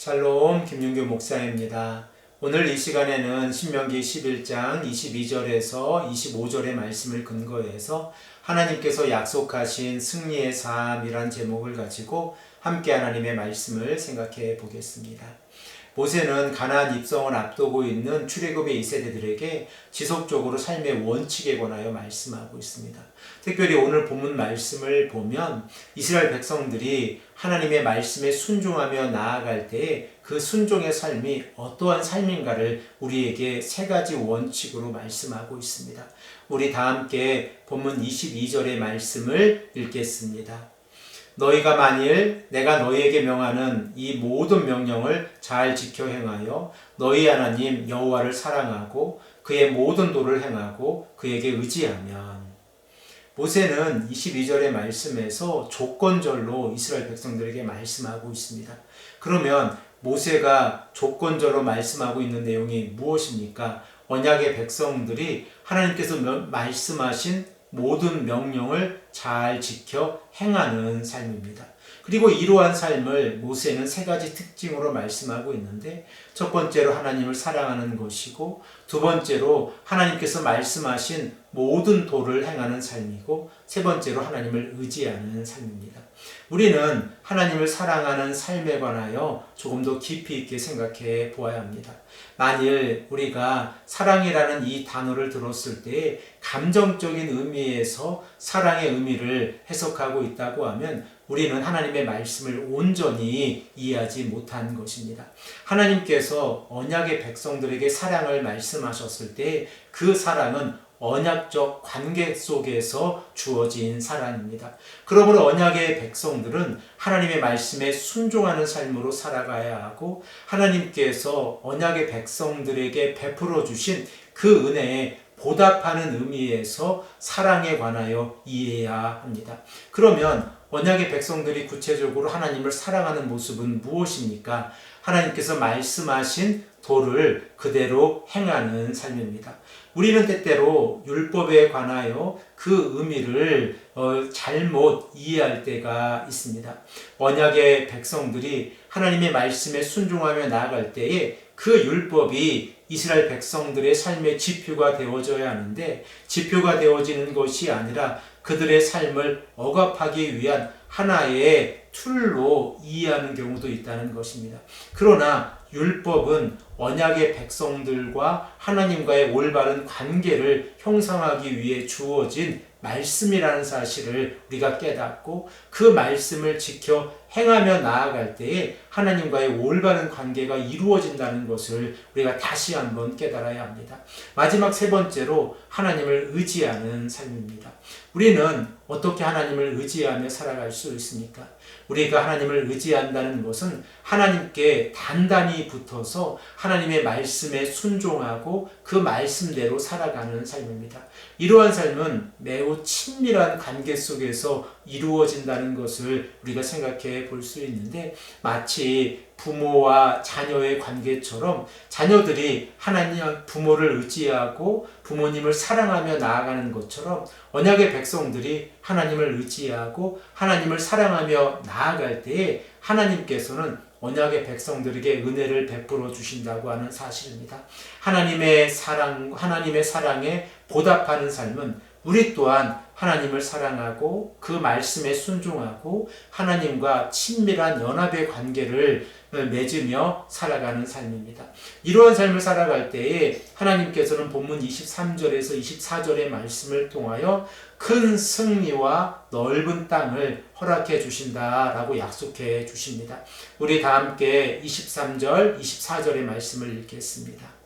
샬롬, 김윤규 목사입니다. 오늘 이 시간에는 신명기 11장 22절에서 25절의 말씀을 근거해서 하나님께서 약속하신 승리의 삶이란 제목을 가지고 함께 하나님의 말씀을 생각해 보겠습니다. 모세는 가나안 입성을 앞두고 있는 출애굽의 2세대들에게 지속적으로 삶의 원칙에 관하여 말씀하고 있습니다. 특별히 오늘 본문 말씀을 보면 이스라엘 백성들이 하나님의 말씀에 순종하며 나아갈 때에 그 순종의 삶이 어떠한 삶인가를 우리에게 세 가지 원칙으로 말씀하고 있습니다. 우리 다 함께 본문 22절의 말씀을 읽겠습니다. 너희가 만일 내가 너희에게 명하는 이 모든 명령을 잘 지켜 행하여 너희 하나님 여호와를 사랑하고 그의 모든 도를 행하고 그에게 의지하면. 모세는 22절의 말씀에서 조건절로 이스라엘 백성들에게 말씀하고 있습니다. 그러면 모세가 조건절로 말씀하고 있는 내용이 무엇입니까? 언약의 백성들이 하나님께서 말씀하신 모든 명령을 잘 지켜 행하는 삶입니다. 그리고 이러한 삶을 모세는 세 가지 특징으로 말씀하고 있는데, 첫 번째로 하나님을 사랑하는 것이고, 두 번째로 하나님께서 말씀하신 모든 도를 행하는 삶이고, 세 번째로 하나님을 의지하는 삶입니다. 우리는 하나님을 사랑하는 삶에 관하여 조금 더 깊이 있게 생각해 보아야 합니다. 만일 우리가 사랑이라는 이 단어를 들었을 때 감정적인 의미에서 사랑의 의미를 해석하고 있다고 하면 우리는 하나님의 말씀을 온전히 이해하지 못한 것입니다. 하나님께서 언약의 백성들에게 사랑을 말씀하셨을 때 그 사랑은 언약적 관계 속에서 주어진 사랑입니다. 그러므로 언약의 백성들은 하나님의 말씀에 순종하는 삶으로 살아가야 하고 하나님께서 언약의 백성들에게 베풀어 주신 그 은혜에 보답하는 의미에서 사랑에 관하여 이해해야 합니다. 그러면 언약의 백성들이 구체적으로 하나님을 사랑하는 모습은 무엇입니까? 하나님께서 말씀하신 도를 그대로 행하는 삶입니다. 우리는 때때로 율법에 관하여 그 의미를 잘못 이해할 때가 있습니다. 언약의 백성들이 하나님의 말씀에 순종하며 나아갈 때에 그 율법이 이스라엘 백성들의 삶의 지표가 되어져야 하는데 지표가 되어지는 것이 아니라 그들의 삶을 억압하기 위한 하나의 툴로 이해하는 경우도 있다는 것입니다. 그러나 율법은 언약의 백성들과 하나님과의 올바른 관계를 형성하기 위해 주어진 말씀이라는 사실을 우리가 깨닫고 그 말씀을 지켜 행하며 나아갈 때에 하나님과의 올바른 관계가 이루어진다는 것을 우리가 다시 한번 깨달아야 합니다. 마지막 세 번째로 하나님을 의지하는 삶입니다. 우리는 어떻게 하나님을 의지하며 살아갈 수 있습니까? 우리가 하나님을 의지한다는 것은 하나님께 단단히 붙어서 하나님의 말씀에 순종하고 그 말씀대로 살아가는 삶입니다. 이러한 삶은 매우 친밀한 관계 속에서 이루어진다는 것을 우리가 생각해 볼 수 있는데 마치 부모와 자녀의 관계처럼 자녀들이 하나님 부모를 의지하고 부모님을 사랑하며 나아가는 것처럼 언약의 백성들이 하나님을 의지하고 하나님을 사랑하며 나아갈 때에 하나님께서는 언약의 백성들에게 은혜를 베풀어 주신다고 하는 사실입니다. 하나님의 사랑에 보답하는 삶은 우리 또한 하나님을 사랑하고 그 말씀에 순종하고 하나님과 친밀한 연합의 관계를 맺으며 살아가는 삶입니다. 이러한 삶을 살아갈 때에 하나님께서는 본문 23절에서 24절의 말씀을 통하여 큰 승리와 넓은 땅을 허락해 주신다라고 약속해 주십니다. 우리 다 함께 23절, 24절의 말씀을 읽겠습니다.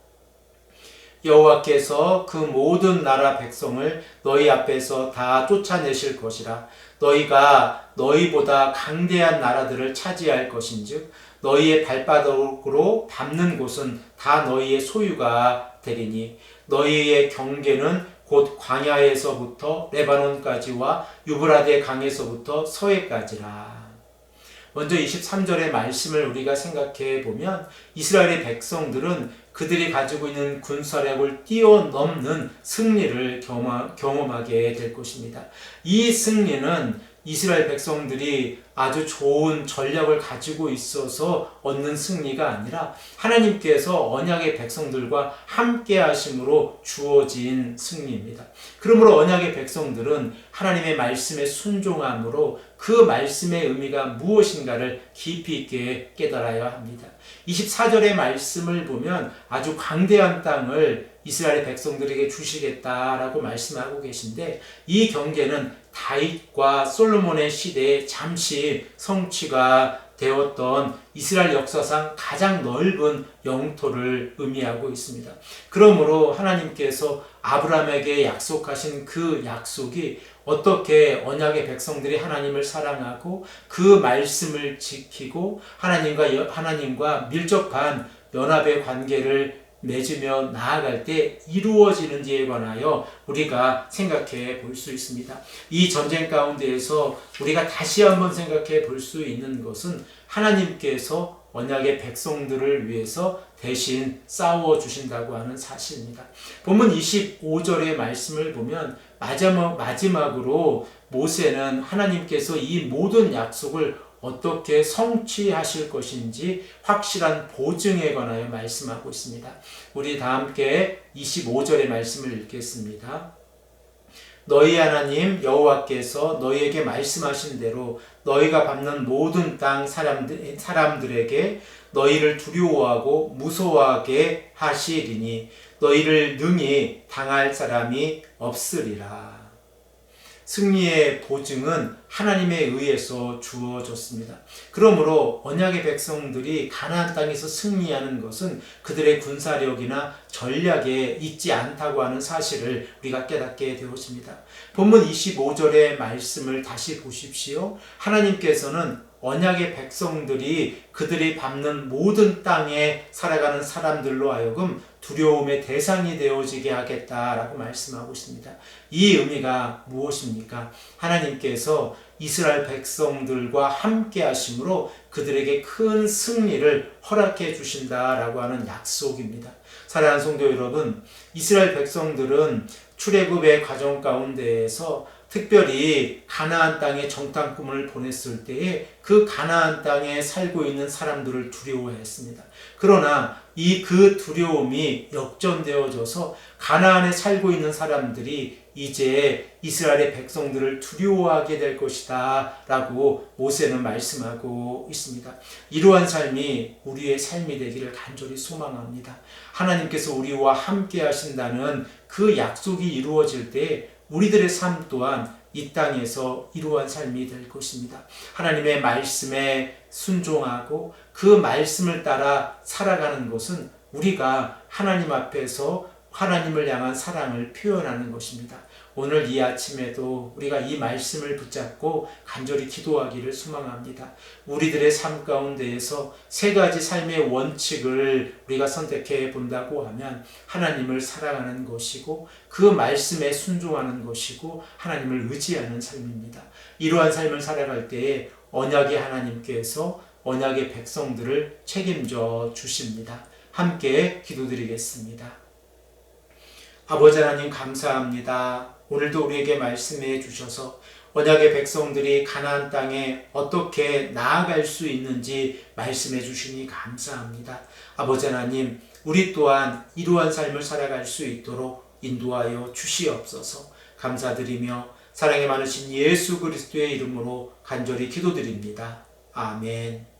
여호와께서 그 모든 나라 백성을 너희 앞에서 다 쫓아내실 것이라. 너희가 너희보다 강대한 나라들을 차지할 것인즉 너희의 발바닥으로 밟는 곳은 다 너희의 소유가 되리니 너희의 경계는 곧 광야에서부터 레바논까지와 유브라데 강에서부터 서해까지라. 먼저 23절의 말씀을 우리가 생각해 보면 이스라엘의 백성들은 그들이 가지고 있는 군사력을 뛰어넘는 승리를 경험하게 될 것입니다. 이 승리는 이스라엘 백성들이 아주 좋은 전략을 가지고 있어서 얻는 승리가 아니라 하나님께서 언약의 백성들과 함께 하심으로 주어진 승리입니다. 그러므로 언약의 백성들은 하나님의 말씀에 순종함으로 그 말씀의 의미가 무엇인가를 깊이 있게 깨달아야 합니다. 24절의 말씀을 보면 아주 광대한 땅을 이스라엘 백성들에게 주시겠다라고 말씀하고 계신데 이 경계는 다윗과 솔로몬의 시대에 잠시 성취가 되었던 이스라엘 역사상 가장 넓은 영토를 의미하고 있습니다. 그러므로 하나님께서 아브라함에게 약속하신 그 약속이 어떻게 언약의 백성들이 하나님을 사랑하고 그 말씀을 지키고 하나님과 밀접한 연합의 관계를 맺으며 나아갈 때 이루어지는지에 관하여 우리가 생각해 볼 수 있습니다. 이 전쟁 가운데에서 우리가 다시 한번 생각해 볼 수 있는 것은 하나님께서 언약의 백성들을 위해서 대신 싸워 주신다고 하는 사실입니다. 본문 25절의 말씀을 보면 마지막으로 모세는 하나님께서 이 모든 약속을 어떻게 성취하실 것인지 확실한 보증에 관하여 말씀하고 있습니다. 우리 다 함께 25절의 말씀을 읽겠습니다. 너희 하나님 여호와께서 너희에게 말씀하신 대로 너희가 밟는 모든 땅 사람들에게 너희를 두려워하고 무서워하게 하시리니 너희를 능히 당할 사람이 없으리라. 승리의 보증은 하나님에 의해서 주어졌습니다. 그러므로 언약의 백성들이 가나안 땅에서 승리하는 것은 그들의 군사력이나 전략에 있지 않다고 하는 사실을 우리가 깨닫게 되었습니다. 본문 25절의 말씀을 다시 보십시오. 하나님께서는 언약의 백성들이 그들이 밟는 모든 땅에 살아가는 사람들로 하여금 두려움의 대상이 되어지게 하겠다라고 말씀하고 있습니다. 이 의미가 무엇입니까? 하나님께서 이스라엘 백성들과 함께 하심으로 그들에게 큰 승리를 허락해 주신다라고 하는 약속입니다. 사랑하는 성도 여러분, 이스라엘 백성들은 출애굽의 과정 가운데에서 특별히 가나안 땅에 정탐 꿈을 보냈을 때에 그 가나안 땅에 살고 있는 사람들을 두려워했습니다. 그러나 그 두려움이 역전되어져서 가나안에 살고 있는 사람들이 이제 이스라엘의 백성들을 두려워하게 될 것이다 라고 모세는 말씀하고 있습니다. 이러한 삶이 우리의 삶이 되기를 간절히 소망합니다. 하나님께서 우리와 함께 하신다는 그 약속이 이루어질 때 우리들의 삶 또한 이 땅에서 이러한 삶이 될 것입니다. 하나님의 말씀에 순종하고 그 말씀을 따라 살아가는 것은 우리가 하나님 앞에서 하나님을 향한 사랑을 표현하는 것입니다. 오늘 이 아침에도 우리가 이 말씀을 붙잡고 간절히 기도하기를 소망합니다. 우리들의 삶 가운데에서 세 가지 삶의 원칙을 우리가 선택해 본다고 하면 하나님을 사랑하는 것이고 그 말씀에 순종하는 것이고 하나님을 의지하는 삶입니다. 이러한 삶을 살아갈 때에 언약의 하나님께서 언약의 백성들을 책임져 주십니다. 함께 기도드리겠습니다. 아버지 하나님 감사합니다. 오늘도 우리에게 말씀해 주셔서 언약의 백성들이 가나안 땅에 어떻게 나아갈 수 있는지 말씀해 주시니 감사합니다. 아버지 하나님, 우리 또한 이러한 삶을 살아갈 수 있도록 인도하여 주시옵소서. 감사드리며 사랑이 많으신 예수 그리스도의 이름으로 간절히 기도드립니다. 아멘.